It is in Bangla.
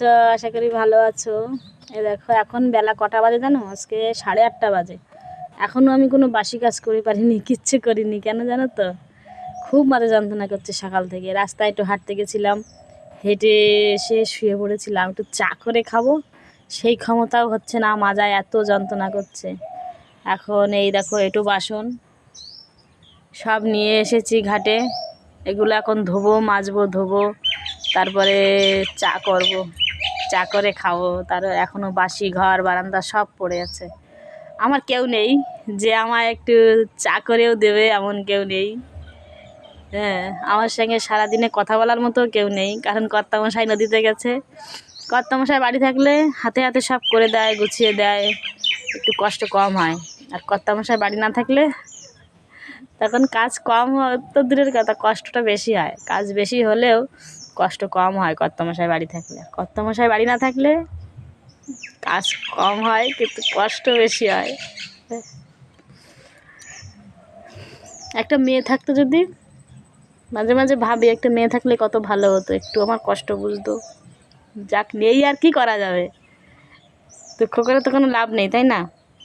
আছো? আশা করি ভালো আছো। এই দেখো এখন বেলা কটা বাজে জানো? আজকে 8:30 বাজে। এখনও আমি কোনো বাসি কাজ করে পারিনি, কিচ্ছু করিনি। কেন জানো তো? খুব মাথা যন্ত্রণা করছে সকাল থেকে। রাস্তায় একটু হাঁটতে গেছিলাম, হেঁটে এসে শুয়ে পড়েছিলাম। একটু চা করে খাবো, সেই ক্ষমতাও হচ্ছে না, মাজায় এত যন্ত্রণা করছে। এখন এই দেখো একটু বাসন সব নিয়ে এসেছি ঘাটে, এগুলো এখন ধোবো, মাজবো, ধোবো, তারপরে চা করব, চা করে খাবো। তার এখনও বাসি ঘর বারান্দা সব পড়ে আছে। আমার কেউ নেই যে আমায় একটু চা করেও দেবে, এমন কেউ নেই। হ্যাঁ, আমার সঙ্গে সারাদিনে কথা বলার মতো কেউ নেই, কারণ কর্তামশাই নদীতে গেছে। কর্তামশাই বাড়ি থাকলে হাতে হাতে সব করে দেয়, গুছিয়ে দেয়, একটু কষ্ট কম হয়। আর কর্তামশাই বাড়ি না থাকলে তখন কাজ কম হয় তো দূরের কথা, কষ্টটা বেশি হয়। কাজ বেশি হলেও কষ্ট কম হয় কর্তামশাই বাড়ি থাকলে। কর্তামশাই বাড়ি না থাকলে কাজ কম হয় কিন্তু কষ্ট বেশি হয়। একটা মেয়ে থাকতো যদি, মাঝে মাঝে ভাবি একটা মেয়ে থাকলে কত ভালো হতো, একটু আমার কষ্ট বুঝতো। যাক, নেই আর কি করা যাবে, দুঃখ করে তো কোনো লাভ নেই, তাই না?